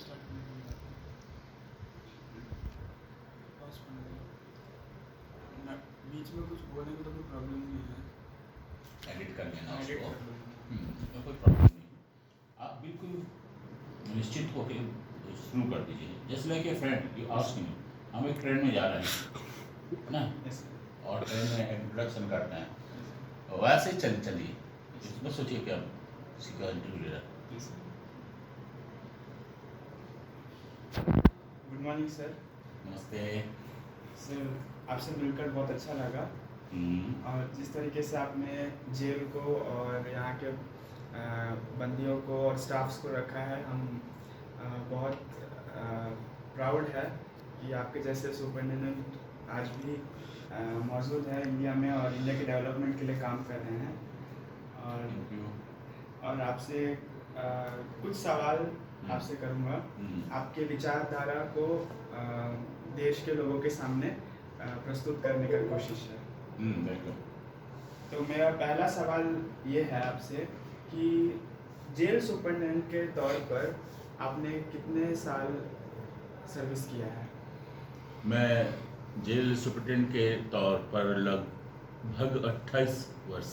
Start करने के लिए पॉज करना बीच में कुछ बोलने में तो कोई प्रॉब्लम नहीं है। एडिट कर लेना एडिट उसको। कर लूँगा। उसमें कोई प्रॉब्लम नहीं है। आप बिल्कुल निश्चित होकर शुरू कर दीजिए। जैसे like a friend you ask me, हम एक ट्रेन में जा रहे हैं ना, यस और ट्रेन में इंट्रोडक्शन करते हैं, वैसे ही चलिए। इसमें सोचिए कि आप किसी का इंटरव्यू ले रहा है। Good morning sir. नमस्ते। सर आपसे मिलकर बहुत अच्छा लगा और जिस तरीके से आपने जेल को और यहाँ के बंदियों को और स्टाफ्स को रखा है, हम बहुत प्राउड है कि आपके जैसे सुपरिटेंडेंट आज भी मौजूद है इंडिया में और इंडिया के डेवलपमेंट के लिए काम कर रहे हैं। और आपसे कुछ सवाल आपसे करूँगा। आपके विचारधारा को देश के लोगों के सामने प्रस्तुत करने का कोशिश है। बिल्कुल। तो मेरा पहला सवाल ये है आपसे कि जेल सुपरिटेंडेंट के तौर पर आपने कितने साल सर्विस किया है? मैं जेल सुपरिटेंडेंट के तौर पर लगभग 28 वर्ष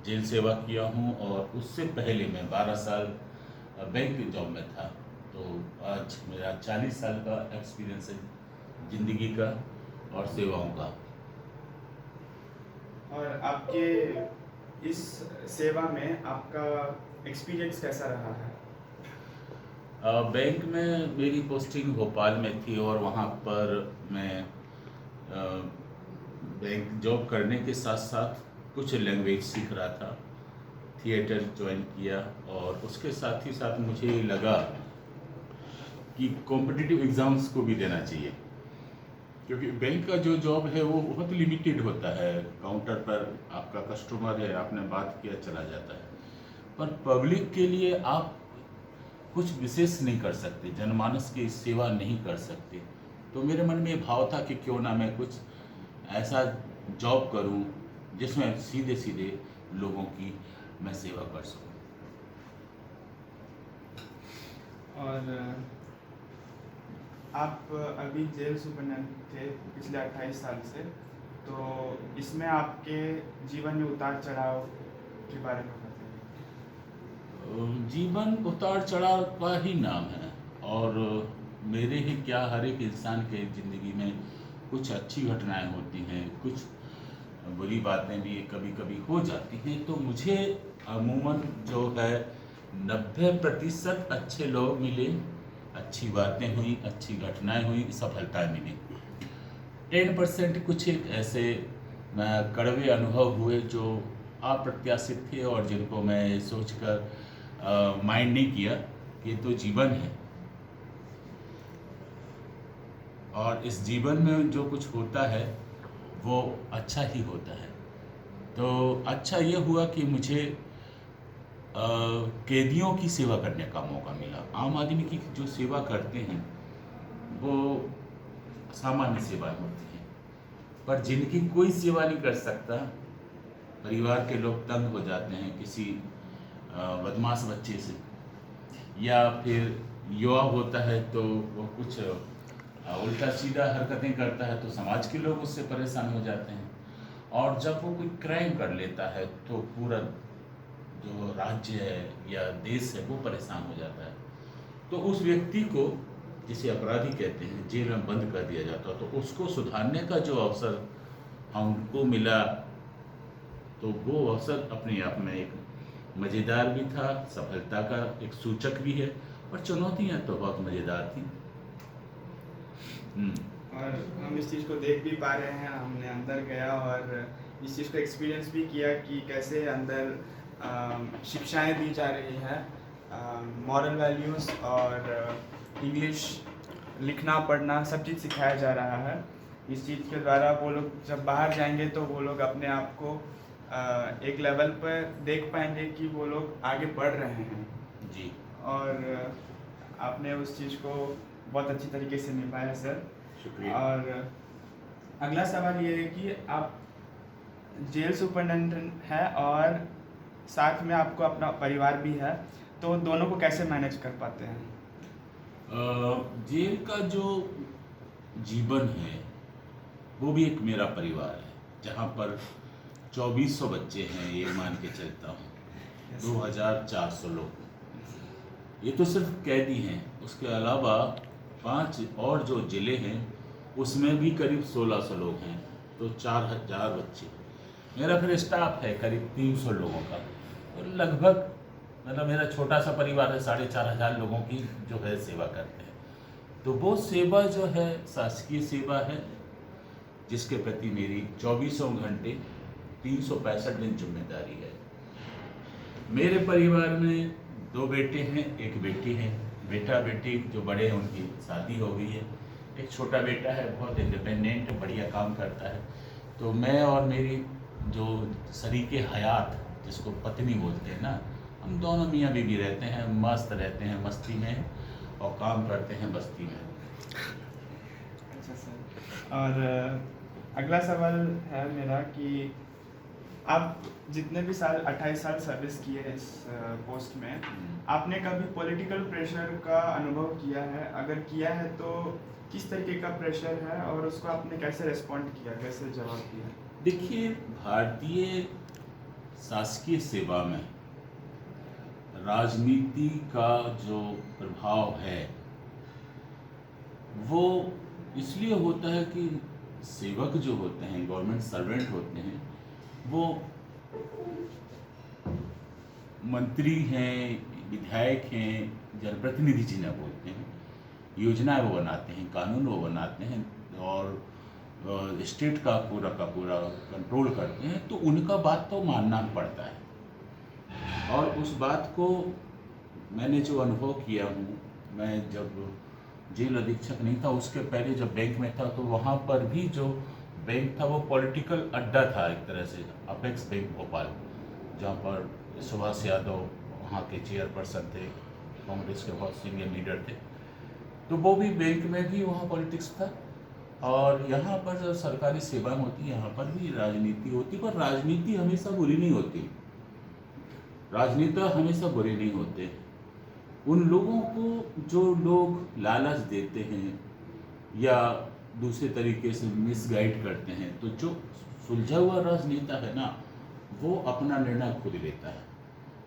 जेल सेवा किया हूँ, और उससे पहले मैं 12 साल बैंक जॉब में था। तो आज मेरा 40 साल का एक्सपीरियंस है जिंदगी का और सेवाओं का। और आपके इस सेवा में आपका एक्सपीरियंस कैसा रहा है? बैंक में मेरी पोस्टिंग भोपाल में थी, और वहाँ पर मैं बैंक जॉब करने के साथ साथ कुछ लैंग्वेज सीख रहा था, थिएटर ज्वाइन किया, और उसके साथ ही साथ मुझे लगा कि कॉम्पिटिटिव एग्ज़ाम्स को भी देना चाहिए, क्योंकि बैंक का जो जॉब है वो बहुत लिमिटेड होता है। काउंटर पर आपका कस्टमर है, आपने बात किया, चला जाता है। पर पब्लिक के लिए आप कुछ विशेष नहीं कर सकते, जनमानस की सेवा नहीं कर सकते। तो मेरे मन में भाव था कि क्यों ना मैं कुछ ऐसा जॉब करूं जिसमें सीधे सीधे लोगों की मैं सेवा कर सकूं। और आप अभी जेल सुपरिटेंडेंट थे पिछले 28 साल से, तो इसमें आपके जीवन में उतार चढ़ाव के बारे में बताइए। जीवन उतार चढ़ाव का ही नाम है, और मेरे ही क्या, हर एक इंसान के ज़िंदगी में कुछ अच्छी घटनाएं होती हैं, कुछ बुरी बातें भी कभी कभी हो जाती हैं। तो मुझे अमूमन जो है 90% अच्छे लोग मिले, अच्छी बातें हुई, अच्छी घटनाएं हुई, सफलताएं मिली। 10% कुछ एक ऐसे कड़वे अनुभव हुए जो अप्रत्याशित थे, और जिनको मैं सोचकर माइंड नहीं किया कि ये तो जीवन है, और इस जीवन में जो कुछ होता है वो अच्छा ही होता है। तो अच्छा ये हुआ कि मुझे कैदियों की सेवा करने का मौका मिला। आम आदमी की जो सेवा करते हैं वो सामान्य सेवाएं होती हैं, पर जिनकी कोई सेवा नहीं कर सकता, परिवार के लोग तंग हो जाते हैं किसी बदमाश बच्चे से, या फिर युवा होता है तो वो कुछ उल्टा सीधा हरकतें करता है, तो समाज के लोग उससे परेशान हो जाते हैं। और जब वो कोई क्राइम कर लेता है तो पूरा जो राज्य है या देश है वो परेशान हो जाता है। तो उस व्यक्ति को, जिसे अपराधी कहते हैं, जेल में बंद कर दिया जाता है। तो उसको सुधारने का जो अवसर हमको मिला, तो वो अवसर अपने आप में एक मज़ेदार भी था, सफलता का एक सूचक भी है, और चुनौतियाँ तो बहुत मज़ेदार थी। और हम इस चीज़ को देख भी पा रहे हैं, हमने अंदर गया और इस चीज़ को एक्सपीरियंस भी किया कि कैसे अंदर शिक्षाएं दी जा रही है, मॉरल वैल्यूज़ और इंग्लिश लिखना पढ़ना सब चीज़ सिखाया जा रहा है। इस चीज़ के द्वारा वो लोग जब बाहर जाएंगे तो वो लोग अपने आप को एक लेवल पर देख पाएंगे कि वो लोग आगे बढ़ रहे हैं जी। और आपने उस चीज़ को बहुत अच्छी तरीके से निभाया सर। शुक्रिया। और अगला सवाल ये है कि आप जेल सुपरिटेंडेंट है और साथ में आपको अपना परिवार भी है, तो दोनों को कैसे मैनेज कर पाते हैं? जेल का जो जीवन है वो भी एक मेरा परिवार है, जहाँ पर 2400 बच्चे हैं, ये मान के चलता हूँ। 2400 लोग, ये तो सिर्फ कैदी हैं। उसके अलावा 5 और जो ज़िले हैं उसमें भी करीब 1600 लोग हैं, तो 4000 बच्चे। मेरा फिर स्टाफ है करीब 300 लोगों का, तो लगभग मतलब मेरा छोटा सा परिवार है, 4500 लोगों की जो है सेवा करते हैं। तो वो सेवा जो है शासकीय सेवा है, जिसके प्रति मेरी 24 घंटे 365 दिन जिम्मेदारी है। मेरे परिवार में 2 बेटे हैं, 1 बेटी है। बेटा बेटी जो बड़े हैं उनकी शादी हो गई है। एक छोटा बेटा है, बहुत इंडिपेंडेंट है, बढ़िया काम करता है। तो मैं और मेरी जो शरीके हयात, जिसको पत्नी बोलते हैं ना, हम दोनों मियाँ बीवी रहते हैं, मस्त रहते हैं मस्ती में, और काम करते हैं बस्ती में। अच्छा सर, और अगला सवाल है मेरा कि आप जितने भी साल 28 साल सर्विस किए हैं इस पोस्ट में, आपने कभी पॉलिटिकल प्रेशर का अनुभव किया है? अगर किया है तो किस तरीके का प्रेशर है और उसको आपने कैसे रिस्पॉन्ड किया, कैसे जवाब दिया? देखिए, भारतीय शासकीय सेवा में राजनीति का जो प्रभाव है वो इसलिए होता है कि सेवक जो होते हैं, गवर्नमेंट सर्वेंट होते हैं, वो मंत्री हैं, विधायक हैं, जनप्रतिनिधि जिन्हें बोलते हैं, योजनाएं वो बनाते हैं, कानून वो बनाते हैं, और स्टेट का पूरा कंट्रोल करते हैं। तो उनका बात तो मानना पड़ता है। और उस बात को मैंने जो अनुभव किया हूँ, मैं जब जेल अधीक्षक नहीं था, उसके पहले जब बैंक में था, तो वहाँ पर भी जो बैंक था वो पॉलिटिकल अड्डा था एक तरह से। अपेक्स बैंक भोपाल, जहाँ पर सुभाष यादव वहाँ के चेयरपर्सन थे, कांग्रेस के बहुत सीनियर लीडर थे, तो वो भी बैंक में भी वहाँ पॉलिटिक्स था। और यहाँ पर जब सरकारी सेवाएं होती, यहाँ पर भी राजनीति होती, पर राजनीति हमेशा बुरी नहीं होती, राजनेता हमेशा बुरे नहीं होते। उन लोगों को जो लोग लालच देते हैं या दूसरे तरीके से मिसगाइड करते हैं, तो जो सुलझा हुआ राजनेता है ना, वो अपना निर्णय खुद लेता है।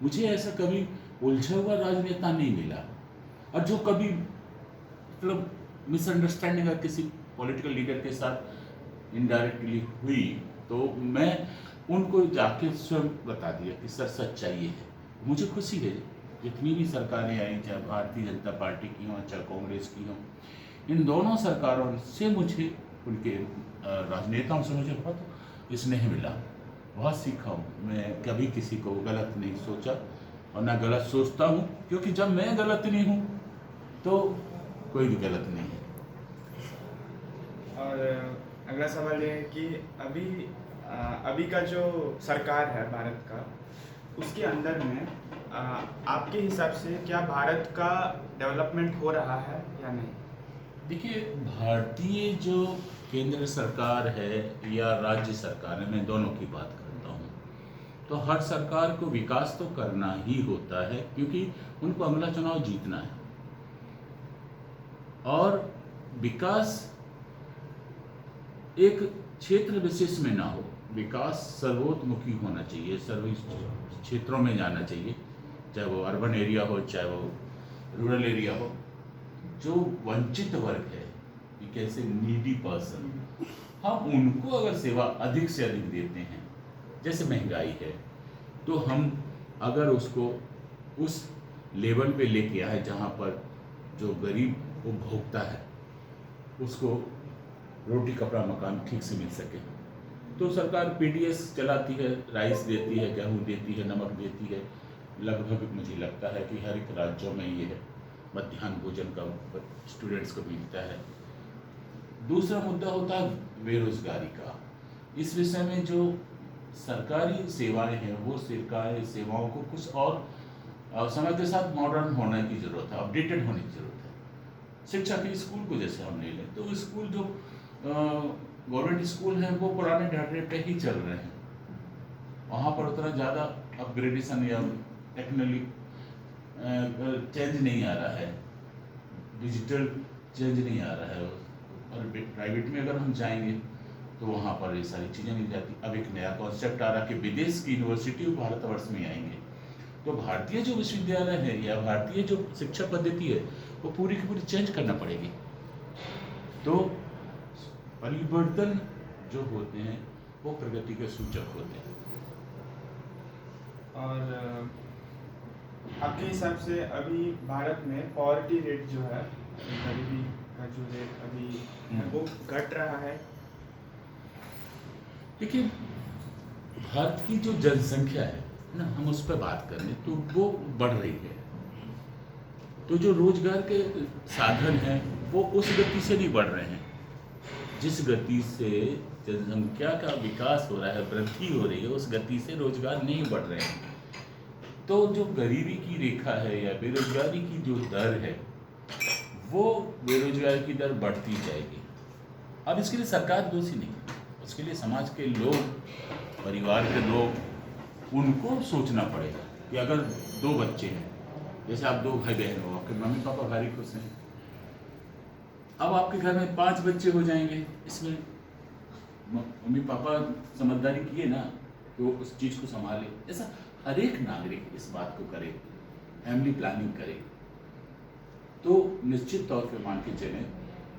मुझे ऐसा कभी उलझा हुआ राजनेता नहीं मिला। और जो कभी मतलब मिसअंडरस्टैंडिंग अगर किसी पॉलिटिकल लीडर के साथ इनडायरेक्टली हुई, तो मैं उनको जाके स्वयं बता दिया कि सर सच्चाई ये है। मुझे खुशी है, जितनी भी सरकारें आई, चाहे भारतीय जनता पार्टी की हों, चाहे कांग्रेस की हों, इन दोनों सरकारों से मुझे, उनके राजनेताओं से मुझे बहुत स्नेह मिला, बहुत सीखा हूँ। मैं कभी किसी को गलत नहीं सोचा और ना गलत सोचता हूँ, क्योंकि जब मैं गलत नहीं हूँ तो कोई भी गलत नहीं है। और अगला सवाल ये है कि अभी का जो सरकार है भारत का, उसके अंदर में आपके हिसाब से क्या भारत का डेवलपमेंट हो रहा है या नहीं? देखिए, भारतीय जो केंद्र सरकार है या राज्य सरकार है, मैं दोनों की बात करता हूँ, तो हर सरकार को विकास तो करना ही होता है, क्योंकि उनको अगला चुनाव जीतना है। और विकास एक क्षेत्र विशेष में ना हो, विकास सर्वोत्मुखी होना चाहिए, सभी क्षेत्रों में जाना चाहिए, चाहे वो अर्बन एरिया हो, चाहे वो रूरल एरिया हो। जो वंचित वर्ग है, कैसे नीडी पर्सन, हम उनको अगर सेवा अधिक से अधिक देते हैं, जैसे महंगाई है, तो हम अगर उसको उस लेवल पे लेके आए जहाँ पर जो गरीब उपभोक्ता है उसको रोटी कपड़ा मकान ठीक से मिल सके, तो सरकार पीडीएस चलाती है, राइस देती है, गेहूँ देती है, नमक देती है। लगभग मुझे लगता है कि हर एक राज्यों में ये है, मध्याह्न भोजन का स्टूडेंट्स को मिलता है। दूसरा मुद्दा होता है बेरोजगारी का। इस विषय में जो सरकारी सेवाएं हैं, वो सरकारी सेवाओं को कुछ और समय के साथ मॉडर्न होने की ज़रूरत है, अपडेटेड होने की ज़रूरत है। शिक्षा के स्कूल को जैसे हम ले लें, तो स्कूल जो गवर्नमेंट स्कूल हैं वो पुराने ढांचे पे ही चल रहे हैं, वहाँ पर उतना ज़्यादा अपग्रेडेशन या टेक्निकली चेंज नहीं आ रहा है, डिजिटल चेंज नहीं आ रहा है। और प्राइवेट में अगर हम जाएंगे तो वहाँ पर ये सारी चीज़ें मिल जाती। अब एक नया कॉन्सेप्ट आ रहा कि विदेश की यूनिवर्सिटी भारतवर्ष में आएंगे, तो भारतीय जो विश्वविद्यालय है या भारतीय जो शिक्षा पद्धति है वो पूरी की पूरी चेंज करना पड़ेगी। तो परिवर्तन जो होते हैं वो प्रगति के सूचक होते हैं। और आपके हिसाब से अभी भारत में पॉवर्टी रेट जो है, गरीबी का जो रेट अभी है वो घट रहा है? देखिए, भारत की जो जनसंख्या है ना, हम उस पर बात करें तो वो बढ़ रही है। तो जो रोजगार के साधन हैं वो उस गति से नहीं बढ़ रहे हैं जिस गति से जनसंख्या का विकास हो रहा है, वृद्धि हो रही है, उस गति से रोजगार नहीं बढ़ रहे हैं। तो जो गरीबी की रेखा है या बेरोजगारी की जो दर है, वो बेरोजगारी की दर बढ़ती जाएगी। अब इसके लिए सरकार दोषी नहीं, उसके लिए समाज के लोग, परिवार के लोग, उनको सोचना पड़ेगा कि अगर 2 बच्चे हैं, जैसे आप 2 भाई बहन हो, आपके मम्मी पापा भारी खुश हैं, अब आपके घर में 5 बच्चे हो जाएंगे, इसमें मम्मी पापा समझदारी किए ना कि वो उस चीज़ को संभाले। ऐसा हर एक नागरिक इस बात को करे, फैमिली प्लानिंग करे, तो निश्चित तौर पे मान के चलें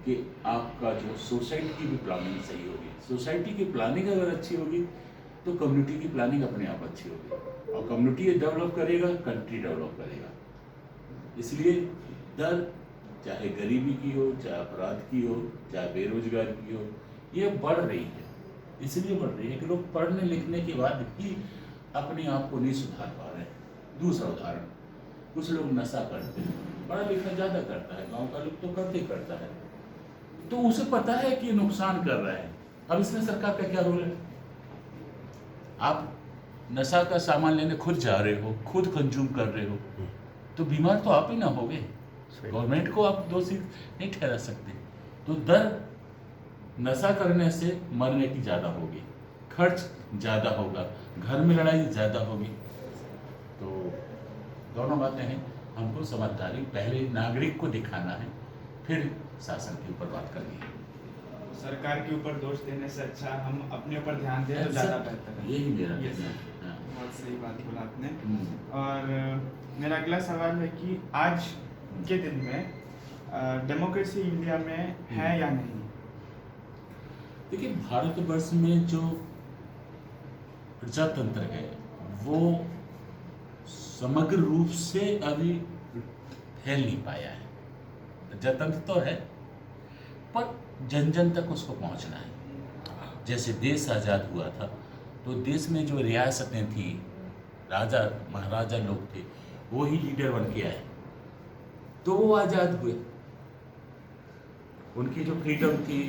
कि आपका जो सोसाइटी की भी प्लानिंग सही होगी। सोसाइटी की प्लानिंग अगर अच्छी होगी तो कम्युनिटी की प्लानिंग अपने आप अच्छी होगी, और कम्युनिटी डेवलप करेगा, कंट्री डेवलप करेगा। इसलिए दर चाहे गरीबी की हो, चाहे अपराध की हो, चाहे बेरोजगारी की हो, ये बढ़ रही है। इसलिए बढ़ रही है कि लोग पढ़ने लिखने के बाद भी अपने आप को नहीं सुधार पा रहे हैं। दूसरा उदाहरण, कुछ लोग नशा करते हैं, पढ़ा लिखा ज़्यादा करता है, गांव का लोग तो करता है, तो उसे पता है कि ये नुकसान कर रहा है। अब इसमें सरकार का क्या रोल है? आप नशा का सामान लेने खुद जा रहे हो, खुद कंज्यूम कर रहे हो, तो बीमार तो आप ही ना होगे, गवर्नमेंट को आप दोषी नहीं ठहरा सकते। तो दर नशा करने से मरने की ज़्यादा होगी, खर्च ज़्यादा होगा, घर में लड़ाई ज़्यादा होगी। तो दोनों बातें हैं, हमको समझदारी पहले नागरिक को दिखाना है, फिर शासन के ऊपर बात करनी है। सरकार के ऊपर दोष देने से अच्छा हम अपने ऊपर ध्यान दें तो ज़्यादा बेहतर है। यही मेरा Yes, कहना है। हाँ। बहुत सही बात बोला आपने। और मेरा अगला सवाल है कि आज के दिन में डेमोक्रेसी इंडिया में है या नहीं? देखिए, भारतवर्ष में जो प्रजातंत्र है वो समग्र रूप से अभी फैल नहीं पाया है। प्रजातंत्र तो है, पर जन जन तक उसको पहुंचना है। जैसे देश आज़ाद हुआ था तो देश में जो रियासतें थी, राजा महाराजा लोग थे, वो ही लीडर बन के आए, तो वो आज़ाद हुए। उनकी जो फ्रीडम थी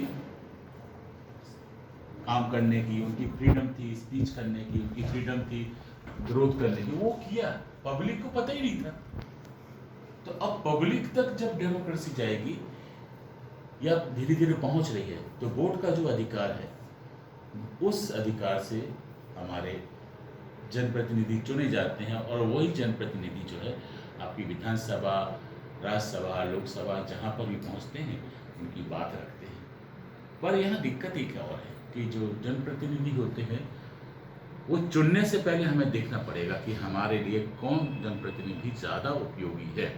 काम करने की, उनकी फ्रीडम थी स्पीच करने की, उनकी फ्रीडम थी विरोध करने की, वो किया। पब्लिक को पता ही नहीं था। तो अब पब्लिक तक जब डेमोक्रेसी जाएगी या धीरे धीरे पहुंच रही है, तो वोट का जो अधिकार है, उस अधिकार से हमारे जनप्रतिनिधि चुने जाते हैं, और वही जनप्रतिनिधि जो है आपकी विधानसभा, राज्यसभा, लोकसभा, जहाँ पर भी पहुँचते हैं उनकी बात रखते हैं। पर यहाँ दिक्कत एक और है कि जो जनप्रतिनिधि होते हैं वो चुनने से पहले हमें देखना पड़ेगा कि हमारे लिए कौन जनप्रतिनिधि ज़्यादा उपयोगी है।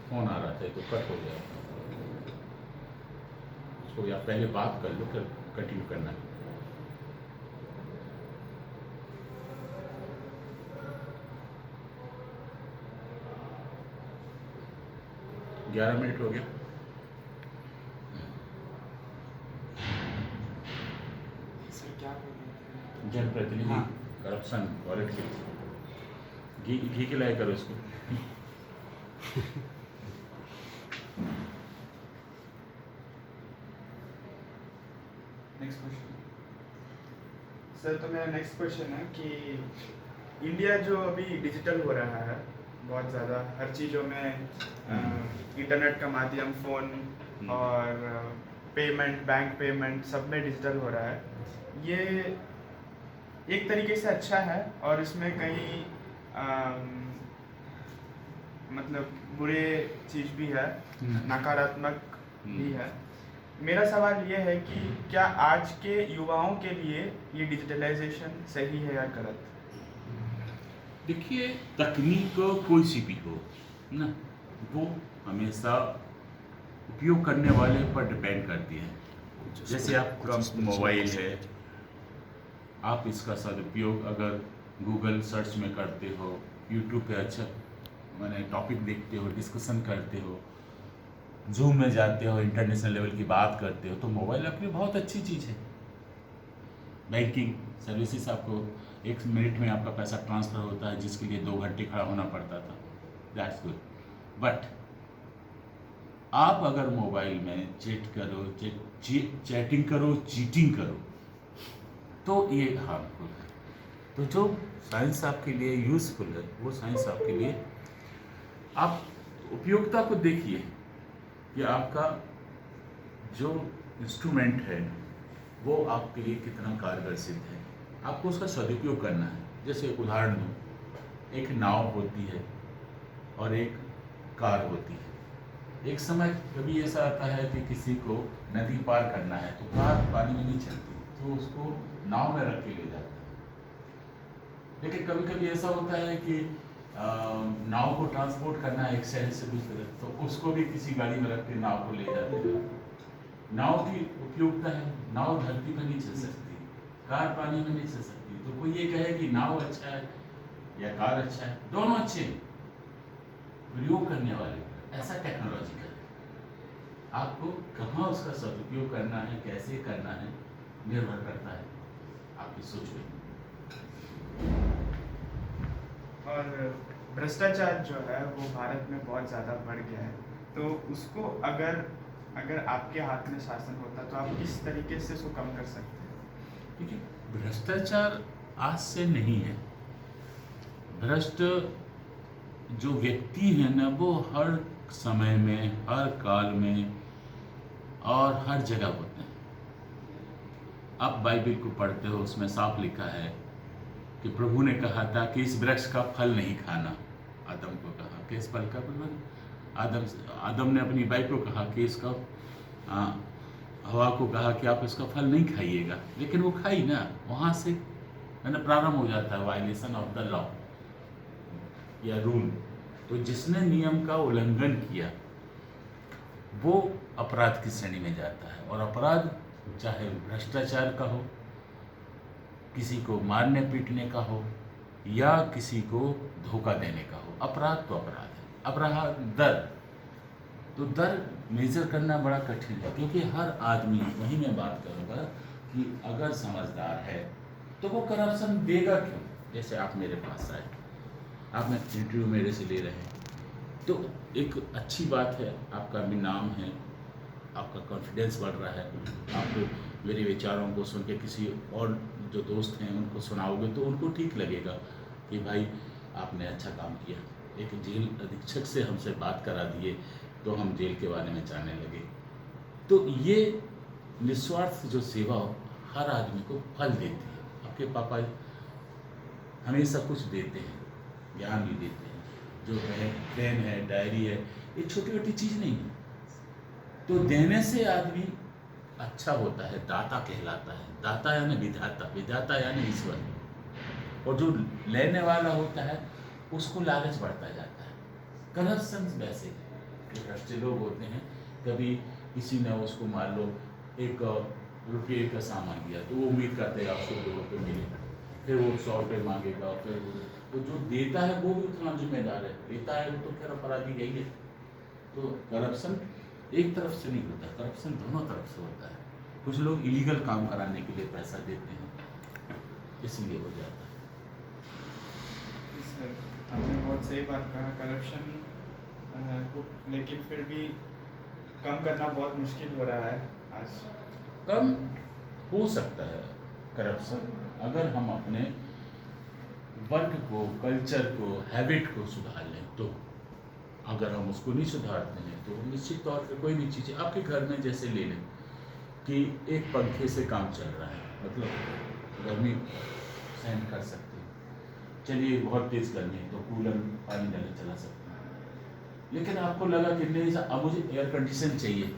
फोन आ रहा था तो कट हो गया, उसको या पहले बात कर लो, फिर कंटिन्यू करना है। ग्यारह मिनट हो गया। सर क्या बोल रहे थे? जनप्रतिनिधि, हाँ। करप्शन, पॉलिटिक्स, घी खिलाया करो इसको। नेक्स्ट क्वेश्चन सर, तो मेरा नेक्स्ट क्वेश्चन है कि इंडिया जो अभी डिजिटल हो रहा है बहुत ज़्यादा, हर चीज़ों में इंटरनेट का माध्यम, फ़ोन और पेमेंट, बैंक पेमेंट सब में डिजिटल हो रहा है। ये एक तरीके से अच्छा है और इसमें कई मतलब बुरे चीज़ भी है, नकारात्मक भी है। मेरा सवाल ये है कि क्या आज के युवाओं के लिए ये डिजिटलाइजेशन सही है या गलत? देखिए, तकनीक कोई सी भी हो ना, वो हमेशा उपयोग करने वाले पर डिपेंड करती है। जैसे आपका मोबाइल है, आप इसका सदुपयोग अगर गूगल सर्च में करते हो, यूट्यूब पे अच्छा माने टॉपिक देखते हो, डिस्कशन करते हो, जूम में जाते हो, इंटरनेशनल लेवल की बात करते हो, तो मोबाइल अपनी बहुत अच्छी चीज़ है। बैंकिंग सर्विसेज, आपको 1 मिनट में आपका पैसा ट्रांसफ़र होता है, जिसके लिए 2 घंटे खड़ा होना पड़ता था। That's good. बट आप अगर मोबाइल में चैट करो, चैटिंग करो, चीटिंग करो, तो ये हार्मफुल है। तो जो साइंस आपके लिए यूज़फुल है, वो साइंस आपके लिए, आप उपयोगिता को देखिए कि आपका जो इंस्ट्रूमेंट है वो आपके लिए कितना कारगर सिद्ध है। आपको उसका सदुपयोग करना है। जैसे उदाहरण दूँ, एक नाव होती है और एक कार होती है। एक समय कभी ऐसा आता है कि किसी को नदी पार करना है, तो कार पानी में नहीं चलती, तो उसको नाव में रख के ले जाता है। लेकिन कभी कभी ऐसा होता है कि नाव को ट्रांसपोर्ट करना है एक शहर से दूसरे, तो उसको भी किसी गाड़ी में रख के नाव को ले जाते हैं। नाव की उपयोगिता है, नाव धरती पर नहीं चल सकती, कार पानी में नहीं चल सकती। तो कोई ये कहे कि नाव अच्छा है या कार अच्छा है, दोनों अच्छे हैं, प्रयोग करने वाले ऐसा टेक्नोलॉजिकल है। आपको कहाँ उसका सदुपयोग करना है, कैसे करना है, निर्भर करता है आपकी सोच पे। और भ्रष्टाचार जो है वो भारत में बहुत ज़्यादा बढ़ गया है, तो उसको अगर आपके हाथ में शासन होता तो आप किस तरीके से उसको कम कर सकते हैं? देखिए, भ्रष्टाचार आज से नहीं है। भ्रष्ट जो व्यक्ति है ना, वो हर समय में, हर काल में और हर जगह होते हैं। आप बाइबल को पढ़ते हो, उसमें साफ लिखा है कि प्रभु ने कहा था कि इस वृक्ष का फल नहीं खाना। आदम को कहा कि इस फल का आदम ने अपनी वाइफ को कहा कि इसका हवा को कहा कि आप इसका फल नहीं खाइएगा, लेकिन वो खाई ना। वहाँ से मैंने प्रारंभ हो जाता है वायलेशन ऑफ द लॉ या रूल। तो जिसने नियम का उल्लंघन किया वो अपराध की श्रेणी में जाता है। और अपराध चाहे भ्रष्टाचार का हो, किसी को मारने पीटने का हो, या किसी को धोखा देने का हो, अपराध तो अपराध है। अपराध दर, तो दर मेजर करना बड़ा कठिन है, क्योंकि हर आदमी, वही मैं बात करूँगा कि अगर समझदार है तो वो करप्शन देगा क्यों। जैसे आप मेरे पास आए, आप मैं इंटरव्यू मेरे से ले रहे हैं, तो एक अच्छी बात है, आपका भी नाम है, आपका कॉन्फिडेंस बढ़ रहा है। आप मेरे विचारों को सुन के किसी और जो दोस्त हैं उनको सुनाओगे तो उनको ठीक लगेगा कि भाई आपने अच्छा काम किया। एक जेल अधीक्षक से हमसे बात करा दिए तो हम जेल के बारे में जानने लगे। तो ये निस्वार्थ जो सेवा हर आदमी को फल देती है। आपके पापा हमेशा कुछ देते हैं, ज्ञान भी देते हैं, जो है पेन है, डायरी है, ये छोटी छोटी चीज़ नहीं है। तो देने से आदमी अच्छा होता है, दाता कहलाता है। दाता यानी विधाता, विधाता यानी ईश्वर। और जो लेने वाला होता है उसको लालच बढ़ता जाता है। करप्शन वैसे जो भ्रष्ट लोग होते हैं, कभी किसी ने उसको मान लो 1 रुपये का सामान दिया तो वो उम्मीद करते हैं आपको 2 रुपये मिले, फिर वो 100 रुपये मांगेगा, फिर तो जो देता है वो भी उतना जिम्मेदार है, देता है वो तो फिर अपराधी यही है। तो करप्शन एक तरफ से नहीं होता, करप्शन दोनों तरफ से होता है। कुछ लोग इलीगल काम कराने के लिए पैसा देते हैं, इसलिए हो जाता है। सर, आपने बहुत सही बात कहा। करप्शन को लेकिन फिर भी कम करना बहुत मुश्किल हो रहा है आज। कम हो सकता है करप्शन, अगर हम अपने वर्क को, कल्चर को, हैबिट को सुधार लें। तो अगर हम उसको नहीं सुधारते हैं तो निश्चित तौर पे कोई भी चीज़, आपके घर में जैसे ले लें, कि एक पंखे से काम चल रहा है, मतलब गर्मी सहन कर सकते हैं। चलिए बहुत तेज़ गर्मी है तो कूलर पानी डाले चला सकते हैं, लेकिन आपको लगा कि नहीं अब मुझे एयर कंडीशन चाहिए,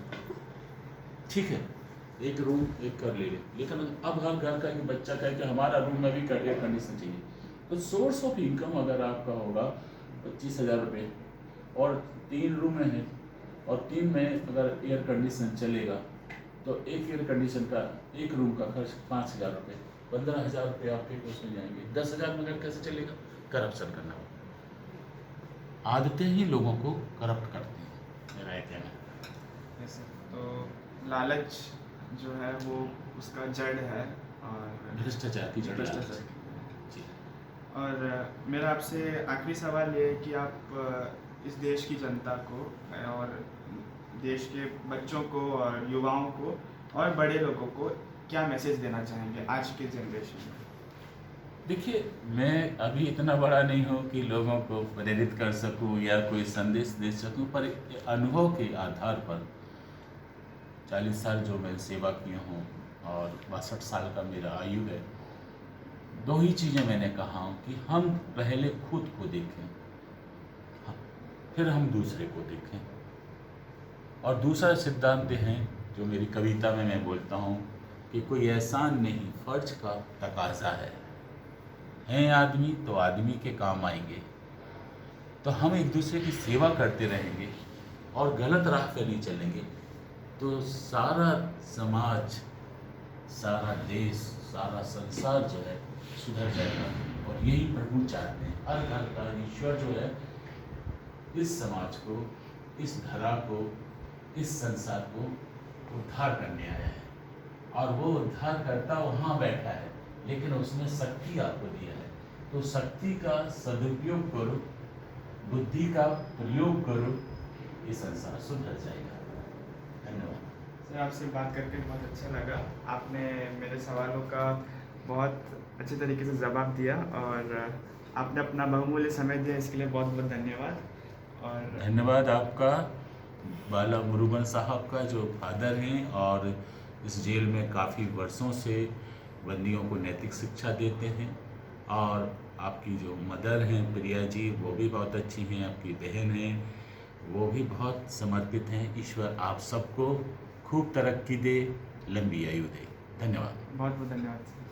ठीक है एक रूम एक कर ले, लेकिन अब हर घर का एक बच्चा कहे कि हमारा रूम में भी एयर कंडीशन चाहिए। तो सोर्स ऑफ इनकम अगर आपका होगा 25,000 रुपये और 3 रूम हैं और 3 में अगर एयर कंडीशन चलेगा तो एक एयर कंडीशन का एक रूम का खर्च 5,000 रुपये, 15,000 रुपये आपके उसमें जाएंगे। 10,000 में घर कैसे चलेगा? करप्शन करना होगा। आदतें ही लोगों को करप्ट करती हैं, मेरा ये कहना है। यस सर, तो लालच जो है वो उसका जड़ है और भ्रष्टाचार की जड़ है। भ्रष्टाचार जी। और मेरा आपसे आखिरी सवाल ये है कि आप इस देश की जनता को और देश के बच्चों को और युवाओं को और बड़े लोगों को क्या मैसेज देना चाहेंगे आज के जनरेशन में? देखिए मैं अभी इतना बड़ा नहीं हूँ कि लोगों को प्रेरित कर सकूँ या कोई संदेश दे सकूँ, पर अनुभव के आधार पर 40 साल जो मैं सेवा किया हूँ और 62 साल का मेरा आयु है, 2 ही चीज़ें मैंने कहा हूँ कि हम पहले खुद को देखें, फिर हम दूसरे को देखें। और दूसरा सिद्धांत है जो मेरी कविता में मैं बोलता हूँ कि कोई एहसान नहीं फर्ज का तकाजा है आदमी तो आदमी के काम आएंगे। तो हम एक दूसरे की सेवा करते रहेंगे और गलत राह पे नहीं चलेंगे तो सारा समाज, सारा देश, सारा संसार जो है सुधर जाएगा। और यही प्रभु चाहते हैं। हर घर का ईश्वर जो है इस समाज को, इस धरा को, इस संसार को उद्धार करने आया है और वो उद्धार करता वहाँ बैठा है, लेकिन उसने शक्ति आपको दिया है। तो शक्ति का सदुपयोग करो, बुद्धि का प्रयोग करो, ये संसार सुधर जाएगा। धन्यवाद सर, आपसे बात करके बहुत अच्छा लगा। आपने मेरे सवालों का बहुत अच्छे तरीके से जवाब दिया और आपने अपना बहुमूल्य समय दिया, इसके लिए बहुत बहुत धन्यवाद। और धन्यवाद आपका बाला मुरुगन साहब का जो फादर हैं और इस जेल में काफ़ी वर्षों से बंदियों को नैतिक शिक्षा देते हैं। और आपकी जो मदर हैं प्रिया जी, वो भी बहुत अच्छी हैं, आपकी बहन हैं वो भी बहुत समर्पित हैं। ईश्वर आप सबको खूब तरक्की दे, लंबी आयु दे। धन्यवाद। बहुत बहुत धन्यवाद सर।